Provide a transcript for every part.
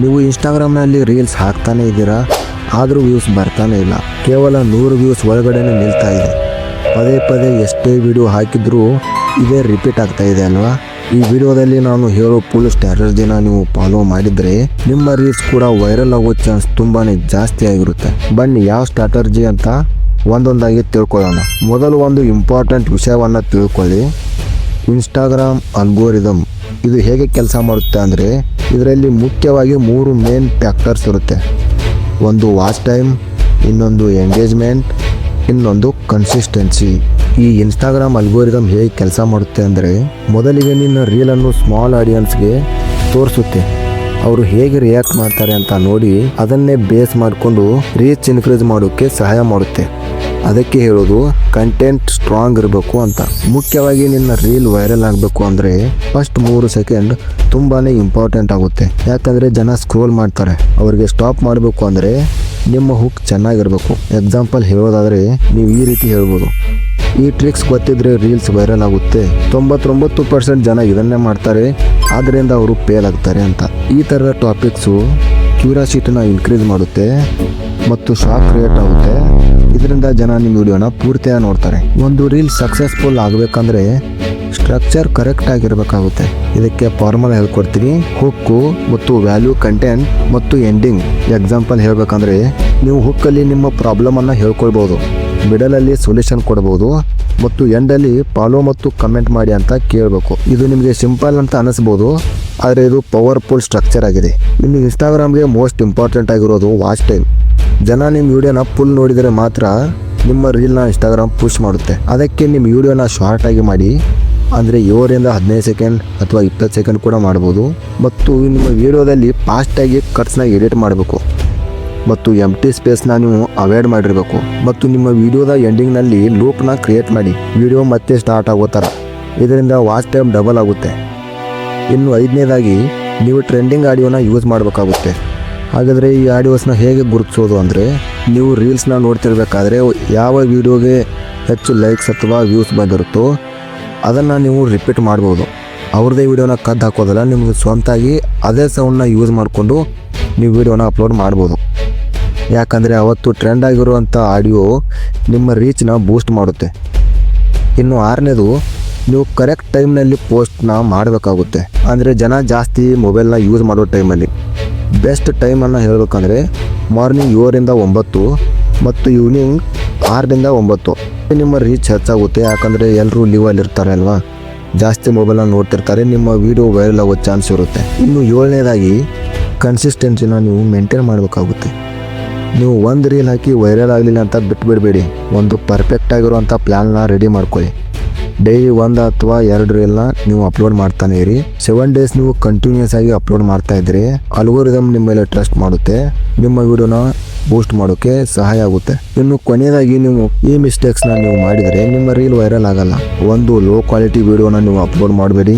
ನೀವು ಇನ್ಸ್ಟಾಗ್ರಾಮ್ನಲ್ಲಿ ರೀಲ್ಸ್ ಹಾಕ್ತಾನೆ ಇದ್ದೀರಾ, ಆದರೂ ವ್ಯೂಸ್ ಬರ್ತಾನೆ ಇಲ್ಲ. ಕೇವಲ 100 ವ್ಯೂಸ್ ಒಳಗಡೆನೇ ನಿಲ್ತಾ ಇದೆ. ಪದೇ ಪದೇ ಎಷ್ಟೇ ವಿಡಿಯೋ ಹಾಕಿದ್ರೂ ಇದೇ ರಿಪೀಟ್ ಆಗ್ತಾ ಇದೆ ಅಲ್ವಾ? ಈ ವಿಡಿಯೋದಲ್ಲಿ ನಾನು ಹೇಳೋ ಫುಲ್ ಸ್ಟ್ರಾಟಜಿನ ನೀವು ಫಾಲೋ ಮಾಡಿದರೆ ನಿಮ್ಮ ರೀಲ್ಸ್ ಕೂಡ ವೈರಲ್ ಆಗೋ ಚಾನ್ಸ್ ತುಂಬಾ ಜಾಸ್ತಿ ಆಗಿರುತ್ತೆ. ಬನ್ನಿ ಯಾವ ಸ್ಟ್ರಾಟಜಿ ಅಂತ ಒಂದೊಂದಾಗಿ ತಿಳ್ಕೊಳ್ಳೋಣ. ಮೊದಲು ಒಂದು ಇಂಪಾರ್ಟೆಂಟ್ ವಿಷಯವನ್ನು ತಿಳ್ಕೊಳ್ಳಿ. ಇನ್ಸ್ಟಾಗ್ರಾಮ್ ಅಲ್ಗೋರಿದಮ್ ಇದು ಹೇಗೆ ಕೆಲಸ ಮಾಡುತ್ತೆ ಅಂದರೆ, ಇದರಲ್ಲಿ ಮುಖ್ಯವಾಗಿ 3 ಮೇನ್ ಫ್ಯಾಕ್ಟರ್ಸ್ ಇರುತ್ತೆ. ಒಂದು ವಾಚ್ ಟೈಮ್, ಇನ್ನೊಂದು ಎಂಗೇಜ್ಮೆಂಟ್, ಇನ್ನೊಂದು ಕನ್ಸಿಸ್ಟೆನ್ಸಿ. ಈ ಇನ್ಸ್ಟಾಗ್ರಾಮ್ ಅಲ್ಗೋರಿದಮ್ ಹೇಗೆ ಕೆಲಸ ಮಾಡುತ್ತೆ ಅಂದರೆ, ಮೊದಲಿಗೆ ನಿನ್ನ ರೀಲನ್ನು ಸ್ಮಾಲ್ ಆಡಿಯನ್ಸ್ಗೆ ತೋರಿಸುತ್ತೆ. ಅವರು ಹೇಗೆ ರಿಯಾಕ್ಟ್ ಮಾಡ್ತಾರೆ ಅಂತ ನೋಡಿ ಅದನ್ನೇ ಬೇಸ್ ಮಾಡಿಕೊಂಡು ರೀಚ್ ಇನ್ಕ್ರೀಸ್ ಮಾಡೋಕ್ಕೆ ಸಹಾಯ ಮಾಡುತ್ತೆ. ಅದಕ್ಕೆ ಹೇಳೋದು ಕಂಟೆಂಟ್ ಸ್ಟ್ರಾಂಗ್ ಇರಬೇಕು ಅಂತ. ಮುಖ್ಯವಾಗಿ ನಿನ್ನ ರೀಲ್ ವೈರಲ್ ಆಗಬೇಕು ಅಂದರೆ ಫಸ್ಟ್ 3 ಸೆಕೆಂಡ್ ತುಂಬಾ ಇಂಪಾರ್ಟೆಂಟ್ ಆಗುತ್ತೆ. ಯಾಕಂದರೆ ಜನ ಸ್ಕ್ರೋಲ್ ಮಾಡ್ತಾರೆ. ಅವರಿಗೆ ಸ್ಟಾಪ್ ಮಾಡಬೇಕು ಅಂದರೆ ನಿಮ್ಮ ಹುಕ್ ಚೆನ್ನಾಗಿರಬೇಕು. ಎಕ್ಸಾಂಪಲ್ ಹೇಳೋದಾದರೆ ನೀವು ಈ ರೀತಿ ಹೇಳ್ಬೋದು, ಈ ಟ್ರಿಕ್ಸ್ ಗೊತ್ತಿದ್ರೆ ರೀಲ್ಸ್ ವೈರಲ್ ಆಗುತ್ತೆ. 99% ಜನ ಇದನ್ನೇ ಮಾಡ್ತಾರೆ, ಆದ್ದರಿಂದ ಅವರು ಫೇಲ್ ಆಗ್ತಾರೆ ಅಂತ. ಈ ಥರದ ಟಾಪಿಕ್ಸು ಕ್ಯೂರಿಯಾಸಿಟಿನ ಇನ್ಕ್ರೀಸ್ ಮಾಡುತ್ತೆ ಮತ್ತು ಶಾಕ್ ಕ್ರಿಯೇಟ್ ಆಗುತ್ತೆ. ಇದರಿಂದ ಜನ ನಿಮ್ಮ ವಿಡಿಯೋನ ಪೂರ್ತಿಯಾಗಿ ನೋಡ್ತಾರೆ. ಒಂದು ರೀಲ್ ಸಕ್ಸಸ್ಫುಲ್ ಆಗಬೇಕಂದ್ರೆ ಸ್ಟ್ರಕ್ಚರ್ ಕರೆಕ್ಟ್ ಆಗಿರಬೇಕಾಗುತ್ತೆ. ಇದಕ್ಕೆ ಫಾರ್ಮುಲಾ ಹೇಳ್ಕೊಡ್ತೀನಿ. ಹುಕ್ಕು ಮತ್ತು ವ್ಯಾಲ್ಯೂ, ಕಂಟೆಂಟ್ ಮತ್ತು ಎಂಡಿಂಗ್. ಎಕ್ಸಾಂಪಲ್ ಹೇಳಬೇಕಂದ್ರೆ ನೀವು ಹುಕ್ಕಲ್ಲಿ ನಿಮ್ಮ ಪ್ರಾಬ್ಲಮನ್ನು ಹೇಳ್ಕೊಳ್ಬೋದು, ಮಿಡಲಲ್ಲಿ ಸೊಲ್ಯೂಷನ್ ಕೊಡ್ಬೋದು ಮತ್ತು ಎಂಡಲ್ಲಿ ಫಾಲೋ ಮತ್ತು ಕಮೆಂಟ್ ಮಾಡಿ ಅಂತ ಕೇಳಬೇಕು. ಇದು ನಿಮಗೆ ಸಿಂಪಲ್ ಅಂತ ಅನಿಸ್ಬೋದು, ಆದರೆ ಇದು ಪವರ್ಫುಲ್ ಸ್ಟ್ರಕ್ಚರ್ ಆಗಿದೆ. ಇನ್ನು ಇನ್ಸ್ಟಾಗ್ರಾಮ್ಗೆ ಮೋಸ್ಟ್ ಇಂಪಾರ್ಟೆಂಟ್ ಆಗಿರೋದು ವಾಚ್ ಟೈಮ್. ಜನ ನಿಮ್ಮ ವಿಡಿಯೋನ ಫುಲ್ ನೋಡಿದರೆ ಮಾತ್ರ ನಿಮ್ಮ ರೀಲ್ನ ಇನ್ಸ್ಟಾಗ್ರಾಮ್ ಪುಷ್ ಮಾಡುತ್ತೆ. ಅದಕ್ಕೆ ನಿಮ್ಮ ವಿಡಿಯೋನ ಶಾರ್ಟ್ ಆಗಿ ಮಾಡಿ, ಅಂದರೆ 7ರಿಂದ 15 ಸೆಕೆಂಡ್ ಅಥವಾ 20 ಸೆಕೆಂಡ್ ಕೂಡ ಮಾಡ್ಬೋದು. ಮತ್ತು ನಿಮ್ಮ ವಿಡಿಯೋದಲ್ಲಿ ಫಾಸ್ಟಾಗಿ ಕಟ್ಸ್ನ ಎಡಿಟ್ ಮಾಡಬೇಕು ಮತ್ತು ಎಂಟಿ ಸ್ಪೇಸ್ನ ನೀವು ಅವಾಯ್ಡ್ ಮಾಡಿರಬೇಕು. ಮತ್ತು ನಿಮ್ಮ ವಿಡಿಯೋದ ಎಂಡಿಂಗ್ನಲ್ಲಿ ಲೂಪ್ನ ಕ್ರಿಯೇಟ್ ಮಾಡಿ ವಿಡಿಯೋ ಮತ್ತೆ ಸ್ಟಾರ್ಟ್ ಆಗೋ ಥರ. ಇದರಿಂದ ವಾಚ್ ಟೈಮ್ ಡಬಲ್ ಆಗುತ್ತೆ. ಇನ್ನು 5ನೇದಾಗಿ ನೀವು ಟ್ರೆಂಡಿಂಗ್ ಆಡಿಯೋನ ಯೂಸ್ ಮಾಡಬೇಕಾಗುತ್ತೆ. ಹಾಗಾದರೆ ಈ ಆಡಿಯೋಸ್ನ ಹೇಗೆ ಗುರುತಿಸೋದು ಅಂದರೆ, ನೀವು ರೀಲ್ಸ್ನ ನೋಡ್ತಿರ್ಬೇಕಾದ್ರೆ ಯಾವ ವಿಡಿಯೋಗೆ ಹೆಚ್ಚು ಲೈಕ್ಸ್ ಅಥವಾ ವ್ಯೂಸ್ ಬಂದಿರುತ್ತೋ ಅದನ್ನು ನೀವು ರಿಪೀಟ್ ಮಾಡ್ಬೋದು. ಅವ್ರದ್ದೇ ವಿಡಿಯೋನ ಕದ್ದು ಹಾಕೋದಲ್ಲ, ನಿಮಗೆ ಸ್ವಂತಾಗಿ ಅದೇ ಸೌಂಡನ್ನ ಯೂಸ್ ಮಾಡಿಕೊಂಡು ನೀವು ವಿಡಿಯೋನ ಅಪ್ಲೋಡ್ ಮಾಡ್ಬೋದು. ಯಾಕಂದರೆ ಅವತ್ತು ಟ್ರೆಂಡ್ ಆಗಿರುವಂಥ ಆಡಿಯೋ ನಿಮ್ಮ ರೀಚ್ನ ಬೂಸ್ಟ್ ಮಾಡುತ್ತೆ. ಇನ್ನು 6ನೇದು, ನೀವು ಕರೆಕ್ಟ್ ಟೈಮ್ನಲ್ಲಿ ಪೋಸ್ಟ್ನ ಮಾಡಬೇಕಾಗುತ್ತೆ. ಅಂದರೆ ಜನ ಜಾಸ್ತಿ ಮೊಬೈಲ್ನ ಯೂಸ್ ಮಾಡೋ ಟೈಮಲ್ಲಿ. ಬೆಸ್ಟ್ ಟೈಮನ್ನು ಹೇಳಬೇಕಂದ್ರೆ ಮಾರ್ನಿಂಗ್ 7ರಿಂದ 9 ಮತ್ತು ಈವ್ನಿಂಗ್ 6ರಿಂದ 9. ನಿಮ್ಮ ರೀಚ್ ಹೆಚ್ಚಾಗುತ್ತೆ. ಯಾಕಂದರೆ ಎಲ್ಲರೂ ಲೀವಲ್ಲಿ ಇರ್ತಾರೆ ಅಲ್ವಾ, ಜಾಸ್ತಿ ಮೊಬೈಲ್ನ ನೋಡ್ತಿರ್ತಾರೆ, ನಿಮ್ಮ ವಿಡಿಯೋ ವೈರಲ್ ಆಗೋ ಚಾನ್ಸ್ ಇರುತ್ತೆ. ಇನ್ನು 7ನೇದಾಗಿ ಕನ್ಸಿಸ್ಟೆನ್ಸಿನ ನೀವು ಮೇಂಟೈನ್ ಮಾಡಬೇಕಾಗುತ್ತೆ. ನೀವು ಒಂದು ರೀಲ್ ಹಾಕಿ ವೈರಲ್ ಆಗಲಿಲ್ಲ ಅಂತ ಬಿಟ್ಬಿಡಬೇಡಿ. ಒಂದು ಪರ್ಫೆಕ್ಟ್ ಆಗಿರುವಂಥ ಪ್ಲ್ಯಾನ್ನ ರೆಡಿ ಮಾಡ್ಕೊಳ್ಳಿ. ಡೈಲಿ 1 ಅಥವಾ 2 ರೀಲ್ನ ನೀವು ಅಪ್ಲೋಡ್ ಮಾಡ್ತಾನೆ ಇರಿ. 7 ಡೇಸ್ ನೀವು ಕಂಟಿನ್ಯೂಸ್ ಆಗಿ ಅಪ್ಲೋಡ್ ಮಾಡ್ತಾ ಇದ್ದರೆ ಅಲ್ಗೋರಿದಮ್ ನಿಮ್ಮ ಮೇಲೆ ಟ್ರಸ್ಟ್ ಮಾಡುತ್ತೆ, ನಿಮ್ಮ ವಿಡಿಯೋನ ಬೂಸ್ಟ್ ಮಾಡೋಕ್ಕೆ ಸಹಾಯ ಆಗುತ್ತೆ. ಇನ್ನು ಕೊನೆಯದಾಗಿ ನೀವು ಈ ಮಿಸ್ಟೇಕ್ಸ್ನ ನೀವು ಮಾಡಿದರೆ ನಿಮ್ಮ ರೀಲ್ ವೈರಲ್ ಆಗಲ್ಲ. ಒಂದು ಲೋ ಕ್ವಾಲಿಟಿ ವಿಡಿಯೋನ ನೀವು ಅಪ್ಲೋಡ್ ಮಾಡಬೇಡಿ,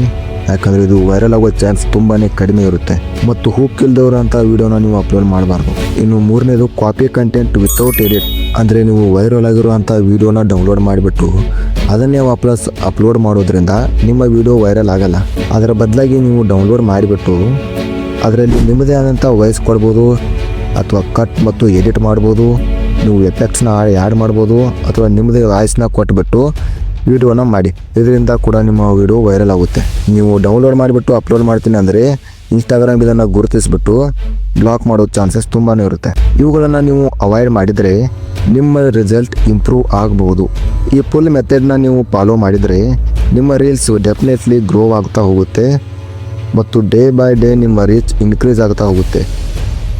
ಯಾಕಂದರೆ ಇದು ವೈರಲ್ ಆಗೋ ಚಾನ್ಸ್ ತುಂಬಾ ಕಡಿಮೆ ಇರುತ್ತೆ. ಮತ್ತು ಹೂಕ್ ಇಲ್ದವ್ರಂಥ ವಿಡಿಯೋನ ನೀವು ಅಪ್ಲೋಡ್ ಮಾಡಬಾರ್ದು. ಇನ್ನು 3ನೇದು ಕಾಪಿ ಕಂಟೆಂಟ್ ವಿತೌಟ್ ಎಡಿಟ್. ಅಂದರೆ ನೀವು ವೈರಲ್ ಆಗಿರುವಂಥ ವಿಡಿಯೋನ ಡೌನ್ಲೋಡ್ ಮಾಡಿಬಿಟ್ಟು ಅದನ್ನೇ ವಾಪಸ್ ಅಪ್ಲೋಡ್ ಮಾಡೋದ್ರಿಂದ ನಿಮ್ಮ ವಿಡಿಯೋ ವೈರಲ್ ಆಗಲ್ಲ. ಅದರ ಬದಲಾಗಿ ನೀವು ಡೌನ್ಲೋಡ್ ಮಾಡಿಬಿಟ್ಟು ಅದರಲ್ಲಿ ನಿಮ್ಮದೇ ಆದಂಥ ವಾಯ್ಸ್ ಕೊಡ್ಬೋದು ಅಥವಾ ಕಟ್ ಮತ್ತು ಎಡಿಟ್ ಮಾಡ್ಬೋದು. ನೀವು ಎಫೆಕ್ಟ್ಸ್ನ ಆ್ಯಡ್ ಮಾಡ್ಬೋದು ಅಥವಾ ನಿಮ್ಮದೇ ವಾಯ್ಸ್ನ ಕೊಟ್ಬಿಟ್ಟು ವಿಡಿಯೋನ ಮಾಡಿ. ಇದರಿಂದ ಕೂಡ ನಿಮ್ಮ ವಿಡಿಯೋ ವೈರಲ್ ಆಗುತ್ತೆ. ನೀವು ಡೌನ್ಲೋಡ್ ಮಾಡಿಬಿಟ್ಟು ಅಪ್ಲೋಡ್ ಮಾಡ್ತೀನಿ ಅಂದರೆ ಇನ್ಸ್ಟಾಗ್ರಾಮ್ ಇದನ್ನು ಗುರುತಿಸ್ಬಿಟ್ಟು ಬ್ಲಾಕ್ ಮಾಡೋ ಚಾನ್ಸಸ್ ತುಂಬಾ ಇರುತ್ತೆ. ಇವುಗಳನ್ನು ನೀವು ಅವಾಯ್ಡ್ ಮಾಡಿದರೆ ನಿಮ್ಮ ರಿಸಲ್ಟ್ ಇಂಪ್ರೂವ್ ಆಗ್ಬೋದು. ಈ ಫುಲ್ ಮೆಥಡ್ನ ನೀವು ಫಾಲೋ ಮಾಡಿದರೆ ನಿಮ್ಮ ರೀಲ್ಸು ಡೆಫಿನೆಟ್ಲಿ ಗ್ರೋ ಆಗ್ತಾ ಹೋಗುತ್ತೆ ಮತ್ತು ಡೇ ಬೈ ಡೇ ನಿಮ್ಮ ರೀಚ್ ಇನ್ಕ್ರೀಸ್ ಆಗ್ತಾ ಹೋಗುತ್ತೆ.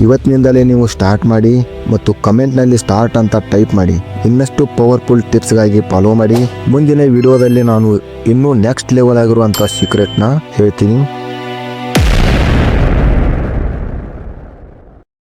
ಇವತ್ತಿನಿಂದಲೇ ನೀವು ಸ್ಟಾರ್ಟ್ ಮಾಡಿ ಮತ್ತು ಕಮೆಂಟ್ನಲ್ಲಿ ಸ್ಟಾರ್ಟ್ ಅಂತ ಟೈಪ್ ಮಾಡಿ. ಇನ್ನಷ್ಟು ಪವರ್ಫುಲ್ ಟಿಪ್ಸ್ಗಾಗಿ ಫಾಲೋ ಮಾಡಿ. ಮುಂದಿನ ವಿಡಿಯೋದಲ್ಲಿ ನಾನು ಇನ್ನೂ ನೆಕ್ಸ್ಟ್ ಲೆವೆಲ್ ಆಗಿರುವಂಥ ಸೀಕ್ರೆಟ್ನ ಹೇಳ್ತೀನಿ.